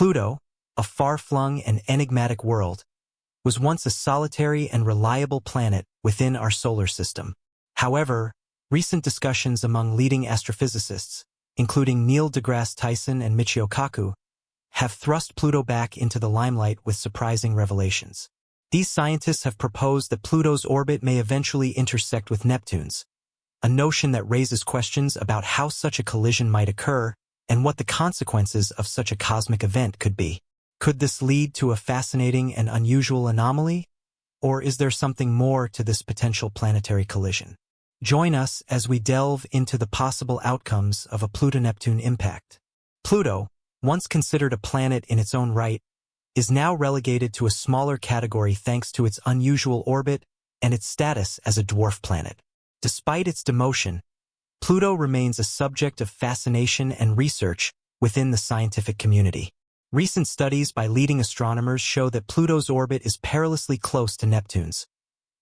Pluto, a far-flung and enigmatic world, was once a solitary and reliable planet within our solar system. However, recent discussions among leading astrophysicists, including Neil deGrasse Tyson and Michio Kaku, have thrust Pluto back into the limelight with surprising revelations. These scientists have proposed that Pluto's orbit may eventually intersect with Neptune's, a notion that raises questions about how such a collision might occur and what the consequences of such a cosmic event could be. Could this lead to a fascinating and unusual anomaly? Or is there something more to this potential planetary collision? Join us as we delve into the possible outcomes of a Pluto-Neptune impact. Pluto, once considered a planet in its own right, is now relegated to a smaller category thanks to its unusual orbit and its status as a dwarf planet. Despite its demotion, Pluto remains a subject of fascination and research within the scientific community. Recent studies by leading astronomers show that Pluto's orbit is perilously close to Neptune's,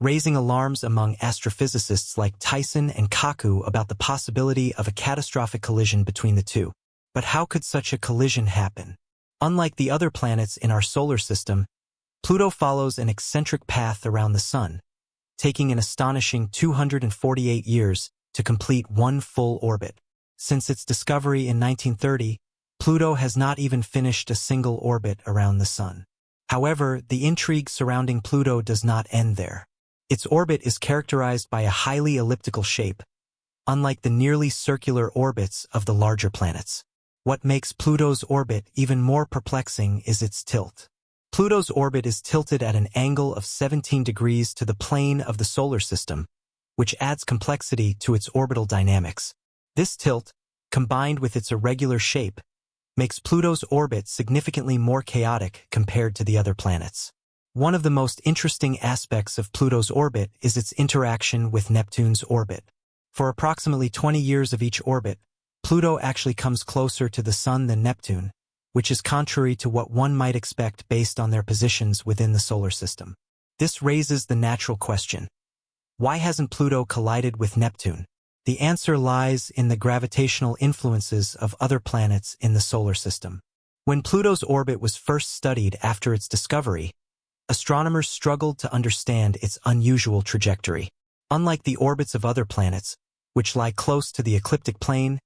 raising alarms among astrophysicists like Tyson and Kaku about the possibility of a catastrophic collision between the two. But how could such a collision happen? Unlike the other planets in our solar system, Pluto follows an eccentric path around the Sun, taking an astonishing 248 years to complete one full orbit. Since its discovery in 1930, Pluto has not even finished a single orbit around the Sun. However, the intrigue surrounding Pluto does not end there. Its orbit is characterized by a highly elliptical shape, unlike the nearly circular orbits of the larger planets. What makes Pluto's orbit even more perplexing is its tilt. Pluto's orbit is tilted at an angle of 17 degrees to the plane of the solar system, which adds complexity to its orbital dynamics. This tilt, combined with its irregular shape, makes Pluto's orbit significantly more chaotic compared to the other planets. One of the most interesting aspects of Pluto's orbit is its interaction with Neptune's orbit. For approximately 20 years of each orbit, Pluto actually comes closer to the Sun than Neptune, which is contrary to what one might expect based on their positions within the solar system. This raises the natural question: why hasn't Pluto collided with Neptune? The answer lies in the gravitational influences of other planets in the solar system. When Pluto's orbit was first studied after its discovery, astronomers struggled to understand its unusual trajectory. Unlike the orbits of other planets, which lie close to the ecliptic plane,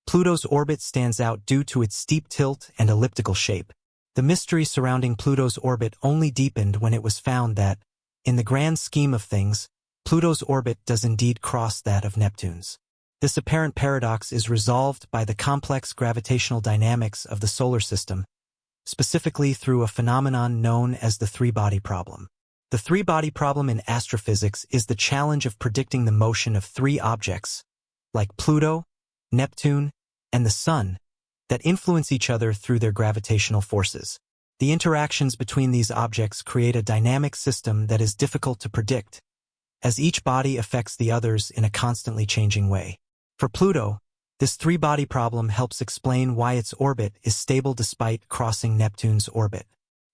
Pluto's orbit stands out due to its steep tilt and elliptical shape. The mystery surrounding Pluto's orbit only deepened when it was found that, in the grand scheme of things, Pluto's orbit does indeed cross that of Neptune's. This apparent paradox is resolved by the complex gravitational dynamics of the solar system, specifically through a phenomenon known as the three-body problem. The three-body problem in astrophysics is the challenge of predicting the motion of three objects, like Pluto, Neptune, and the Sun, that influence each other through their gravitational forces. The interactions between these objects create a dynamic system that is difficult to predict, as each body affects the others in a constantly changing way. For Pluto, this three-body problem helps explain why its orbit is stable despite crossing Neptune's orbit.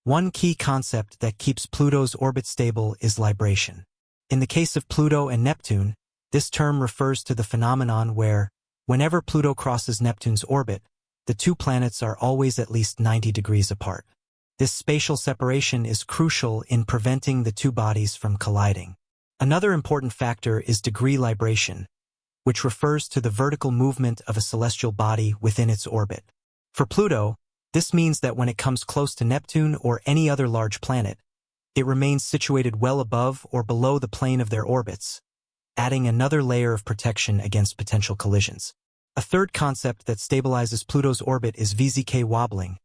One key concept that keeps Pluto's orbit stable is libration. In the case of Pluto and Neptune, this term refers to the phenomenon where, whenever Pluto crosses Neptune's orbit, the two planets are always at least 90 degrees apart. This spatial separation is crucial in preventing the two bodies from colliding. Another important factor is degree libration, which refers to the vertical movement of a celestial body within its orbit. For Pluto, this means that when it comes close to Neptune or any other large planet, it remains situated well above or below the plane of their orbits, adding another layer of protection against potential collisions. A third concept that stabilizes Pluto's orbit is VZK wobbling,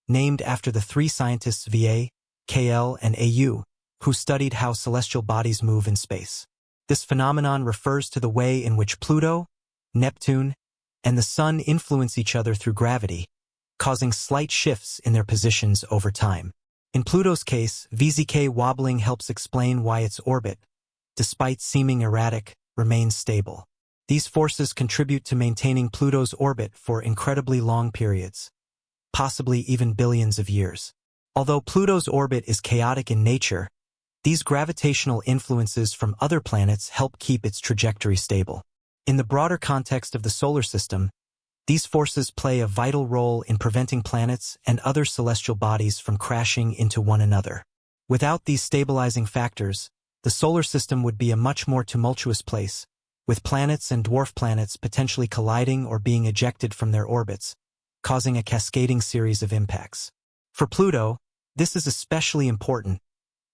named after the three scientists VA, KL, and AU, who studied how celestial bodies move in space. This phenomenon refers to the way in which Pluto, Neptune, and the Sun influence each other through gravity, causing slight shifts in their positions over time. In Pluto's case, VZK wobbling helps explain why its orbit, despite seeming erratic, remains stable. These forces contribute to maintaining Pluto's orbit for incredibly long periods, possibly even billions of years. Although Pluto's orbit is chaotic in nature, these gravitational influences from other planets help keep its trajectory stable. In the broader context of the solar system, These forces play a vital role in preventing planets and other celestial bodies from crashing into one another. Without these stabilizing factors, the solar system would be a much more tumultuous place, with planets and dwarf planets potentially colliding or being ejected from their orbits, causing a cascading series of impacts. For Pluto, this is especially important,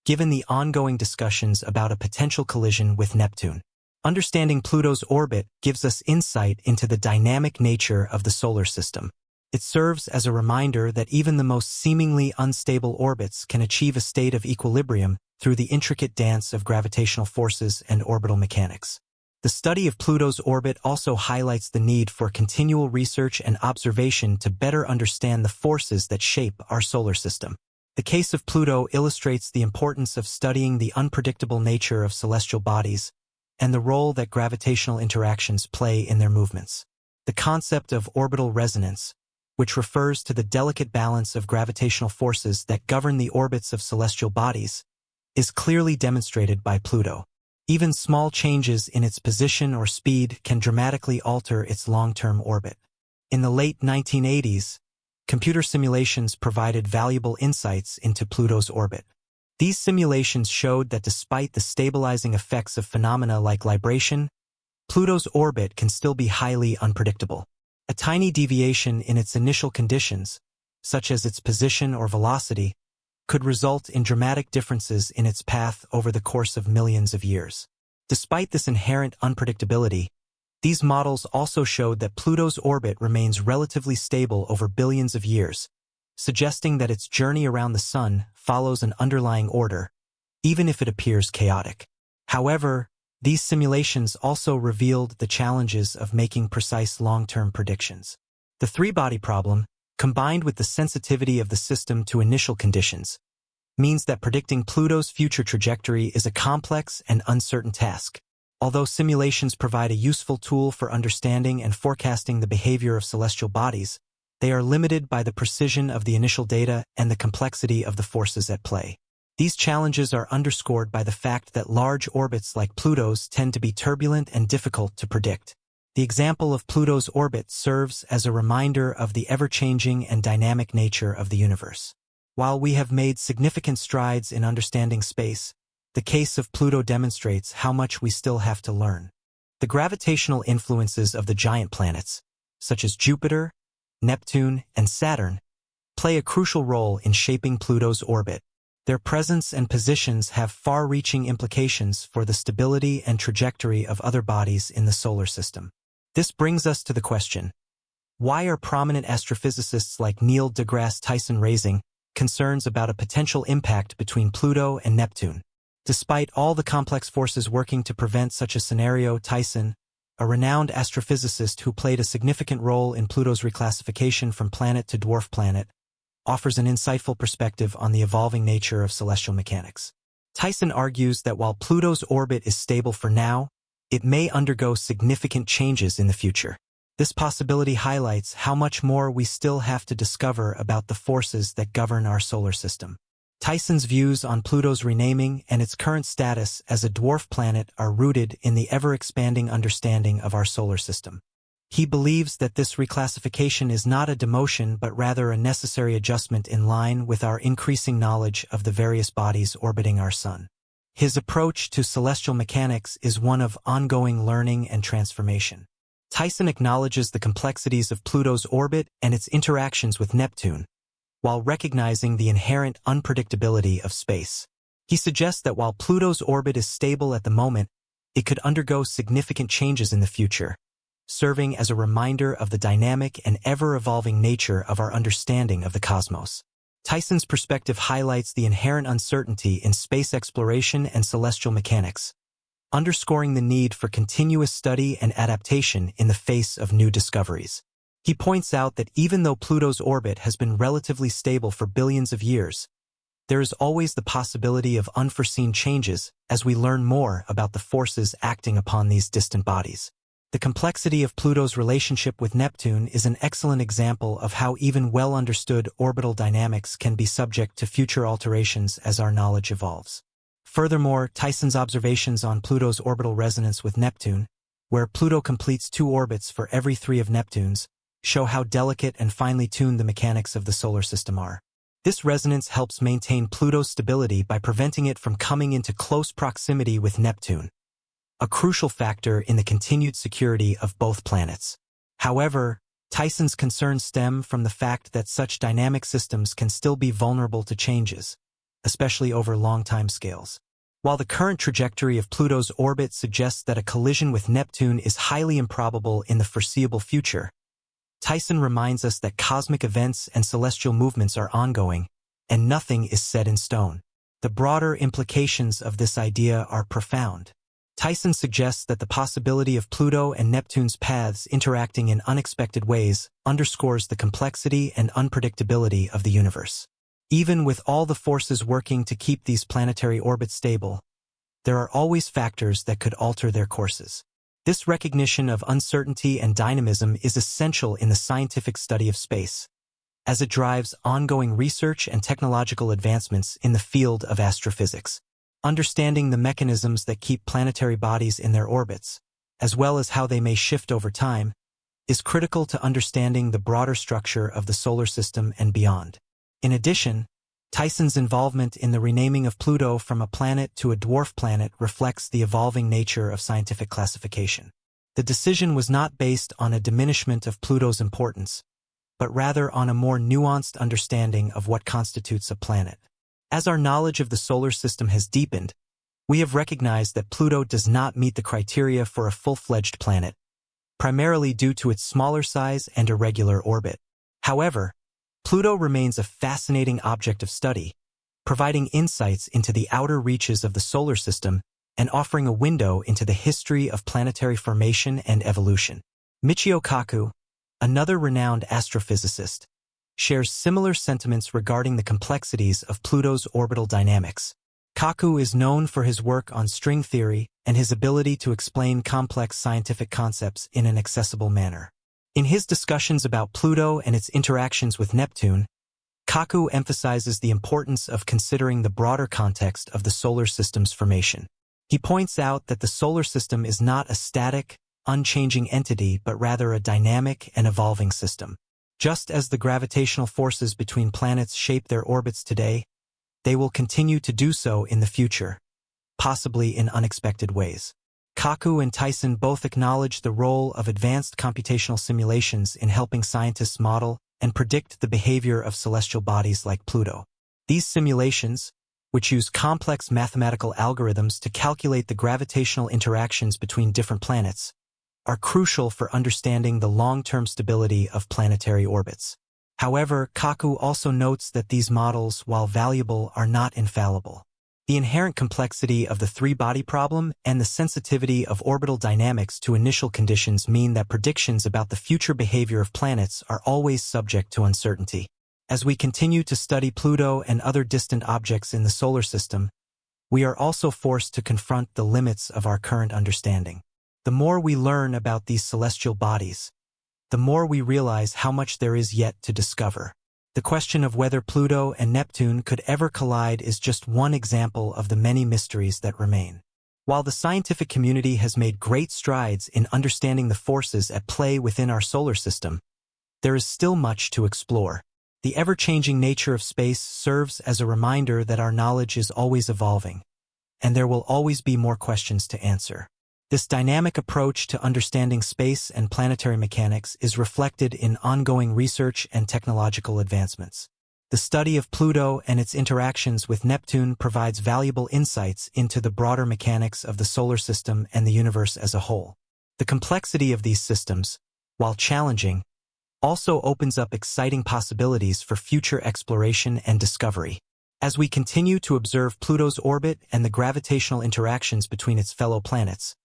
given the ongoing discussions about a potential collision with Neptune. Understanding Pluto's orbit gives us insight into the dynamic nature of the solar system. It serves as a reminder that even the most seemingly unstable orbits can achieve a state of equilibrium through the intricate dance of gravitational forces and orbital mechanics. The study of Pluto's orbit also highlights the need for continual research and observation to better understand the forces that shape our solar system. The case of Pluto illustrates the importance of studying the unpredictable nature of celestial bodies and the role that gravitational interactions play in their movements. The concept of orbital resonance, which refers to the delicate balance of gravitational forces that govern the orbits of celestial bodies, is clearly demonstrated by Pluto. Even small changes in its position or speed can dramatically alter its long-term orbit. In the late 1980s, computer simulations provided valuable insights into Pluto's orbit. These simulations showed that despite the stabilizing effects of phenomena like libration, Pluto's orbit can still be highly unpredictable. A tiny deviation in its initial conditions, such as its position or velocity, could result in dramatic differences in its path over the course of millions of years. Despite this inherent unpredictability, these models also showed that Pluto's orbit remains relatively stable over billions of years, suggesting that its journey around the Sun follows an underlying order, even if it appears chaotic. However, these simulations also revealed the challenges of making precise long-term predictions. The three-body problem, combined with the sensitivity of the system to initial conditions, means that predicting Pluto's future trajectory is a complex and uncertain task. Although simulations provide a useful tool for understanding and forecasting the behavior of celestial bodies, they are limited by the precision of the initial data and the complexity of the forces at play. These challenges are underscored by the fact that large orbits like Pluto's tend to be turbulent and difficult to predict. The example of Pluto's orbit serves as a reminder of the ever-changing and dynamic nature of the universe. While we have made significant strides in understanding space, the case of Pluto demonstrates how much we still have to learn. The gravitational influences of the giant planets, such as Jupiter, Neptune, and Saturn, play a crucial role in shaping Pluto's orbit. Their presence and positions have far-reaching implications for the stability and trajectory of other bodies in the solar system. This brings us to the question: why are prominent astrophysicists like Neil deGrasse Tyson raising concerns about a potential impact between Pluto and Neptune? Despite all the complex forces working to prevent such a scenario, Tyson, a renowned astrophysicist who played a significant role in Pluto's reclassification from planet to dwarf planet, offers an insightful perspective on the evolving nature of celestial mechanics. Tyson argues that while Pluto's orbit is stable for now, it may undergo significant changes in the future. This possibility highlights how much more we still have to discover about the forces that govern our solar system. Tyson's views on Pluto's renaming and its current status as a dwarf planet are rooted in the ever-expanding understanding of our solar system. He believes that this reclassification is not a demotion but rather a necessary adjustment in line with our increasing knowledge of the various bodies orbiting our Sun. His approach to celestial mechanics is one of ongoing learning and transformation. Tyson acknowledges the complexities of Pluto's orbit and its interactions with Neptune, while recognizing the inherent unpredictability of space. He suggests that while Pluto's orbit is stable at the moment, it could undergo significant changes in the future, serving as a reminder of the dynamic and ever-evolving nature of our understanding of the cosmos. Tyson's perspective highlights the inherent uncertainty in space exploration and celestial mechanics, underscoring the need for continuous study and adaptation in the face of new discoveries. He points out that even though Pluto's orbit has been relatively stable for billions of years, there is always the possibility of unforeseen changes as we learn more about the forces acting upon these distant bodies. The complexity of Pluto's relationship with Neptune is an excellent example of how even well-understood orbital dynamics can be subject to future alterations as our knowledge evolves. Furthermore, Tyson's observations on Pluto's orbital resonance with Neptune, where Pluto completes 2 orbits for every 3 of Neptune's, show how delicate and finely tuned the mechanics of the solar system are. This resonance helps maintain Pluto's stability by preventing it from coming into close proximity with Neptune, a crucial factor in the continued security of both planets. However, Tyson's concerns stem from the fact that such dynamic systems can still be vulnerable to changes, especially over long timescales. While the current trajectory of Pluto's orbit suggests that a collision with Neptune is highly improbable in the foreseeable future, Tyson reminds us that cosmic events and celestial movements are ongoing, and nothing is set in stone. The broader implications of this idea are profound. Tyson suggests that the possibility of Pluto and Neptune's paths interacting in unexpected ways underscores the complexity and unpredictability of the universe. Even with all the forces working to keep these planetary orbits stable, there are always factors that could alter their courses. This recognition of uncertainty and dynamism is essential in the scientific study of space, as it drives ongoing research and technological advancements in the field of astrophysics. Understanding the mechanisms that keep planetary bodies in their orbits, as well as how they may shift over time, is critical to understanding the broader structure of the solar system and beyond. In addition, Tyson's involvement in the renaming of Pluto from a planet to a dwarf planet reflects the evolving nature of scientific classification. The decision was not based on a diminishment of Pluto's importance, but rather on a more nuanced understanding of what constitutes a planet. As our knowledge of the solar system has deepened, we have recognized that Pluto does not meet the criteria for a full-fledged planet, primarily due to its smaller size and irregular orbit. However, Pluto remains a fascinating object of study, providing insights into the outer reaches of the solar system and offering a window into the history of planetary formation and evolution. Michio Kaku, another renowned astrophysicist, shares similar sentiments regarding the complexities of Pluto's orbital dynamics. Kaku is known for his work on string theory and his ability to explain complex scientific concepts in an accessible manner. In his discussions about Pluto and its interactions with Neptune, Kaku emphasizes the importance of considering the broader context of the solar system's formation. He points out that the solar system is not a static, unchanging entity but rather a dynamic and evolving system. Just as the gravitational forces between planets shape their orbits today, they will continue to do so in the future, possibly in unexpected ways. Kaku and Tyson both acknowledge the role of advanced computational simulations in helping scientists model and predict the behavior of celestial bodies like Pluto. These simulations, which use complex mathematical algorithms to calculate the gravitational interactions between different planets, are crucial for understanding the long-term stability of planetary orbits. However, Kaku also notes that these models, while valuable, are not infallible. The inherent complexity of the three-body problem and the sensitivity of orbital dynamics to initial conditions mean that predictions about the future behavior of planets are always subject to uncertainty. As we continue to study Pluto and other distant objects in the solar system, we are also forced to confront the limits of our current understanding. The more we learn about these celestial bodies, the more we realize how much there is yet to discover. The question of whether Pluto and Neptune could ever collide is just one example of the many mysteries that remain. While the scientific community has made great strides in understanding the forces at play within our solar system, there is still much to explore. The ever-changing nature of space serves as a reminder that our knowledge is always evolving, and there will always be more questions to answer. This dynamic approach to understanding space and planetary mechanics is reflected in ongoing research and technological advancements. The study of Pluto and its interactions with Neptune provides valuable insights into the broader mechanics of the solar system and the universe as a whole. The complexity of these systems, while challenging, also opens up exciting possibilities for future exploration and discovery. As we continue to observe Pluto's orbit and the gravitational interactions between its fellow planets,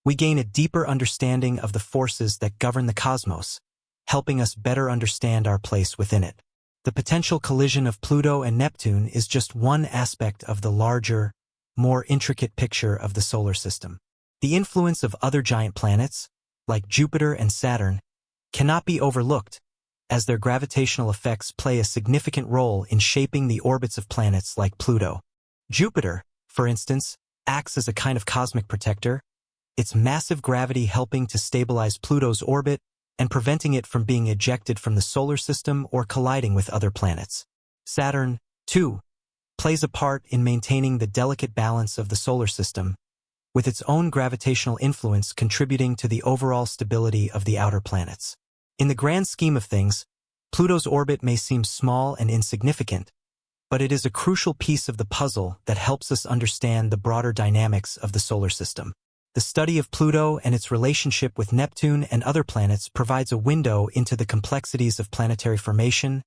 we gain a deeper understanding of the forces that govern the cosmos, helping us better understand our place within it. The potential collision of Pluto and Neptune is just one aspect of the larger, more intricate picture of the solar system. The influence of other giant planets, like Jupiter and Saturn, cannot be overlooked, as their gravitational effects play a significant role in shaping the orbits of planets like Pluto. Jupiter, for instance, acts as a kind of cosmic protector, its massive gravity helping to stabilize Pluto's orbit and preventing it from being ejected from the solar system or colliding with other planets. Saturn, too, plays a part in maintaining the delicate balance of the solar system, with its own gravitational influence contributing to the overall stability of the outer planets. In the grand scheme of things, Pluto's orbit may seem small and insignificant, but it is a crucial piece of the puzzle that helps us understand the broader dynamics of the solar system. The study of Pluto and its relationship with Neptune and other planets provides a window into the complexities of planetary formation,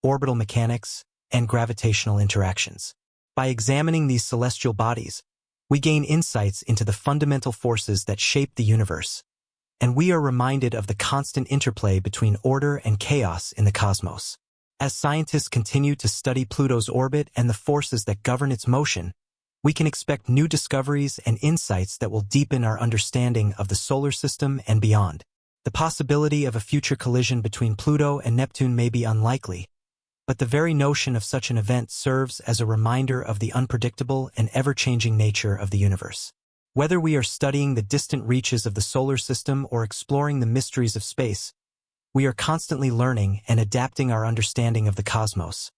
orbital mechanics, and gravitational interactions. By examining these celestial bodies, we gain insights into the fundamental forces that shape the universe, and we are reminded of the constant interplay between order and chaos in the cosmos. As scientists continue to study Pluto's orbit and the forces that govern its motion, we can expect new discoveries and insights that will deepen our understanding of the solar system and beyond. The possibility of a future collision between Pluto and Neptune may be unlikely, but the very notion of such an event serves as a reminder of the unpredictable and ever-changing nature of the universe. Whether we are studying the distant reaches of the solar system or exploring the mysteries of space, we are constantly learning and adapting our understanding of the cosmos,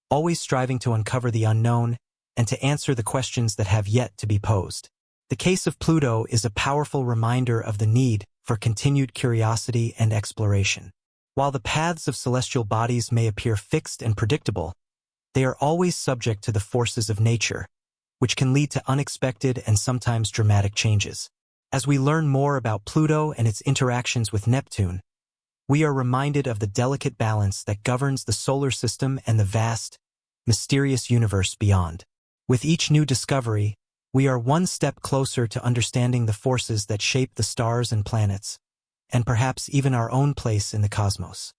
always striving to uncover the unknown and to answer the questions that have yet to be posed. The case of Pluto is a powerful reminder of the need for continued curiosity and exploration. While the paths of celestial bodies may appear fixed and predictable, they are always subject to the forces of nature, which can lead to unexpected and sometimes dramatic changes. As we learn more about Pluto and its interactions with Neptune, we are reminded of the delicate balance that governs the solar system and the vast, mysterious universe beyond. With each new discovery, we are one step closer to understanding the forces that shape the stars and planets, and perhaps even our own place in the cosmos.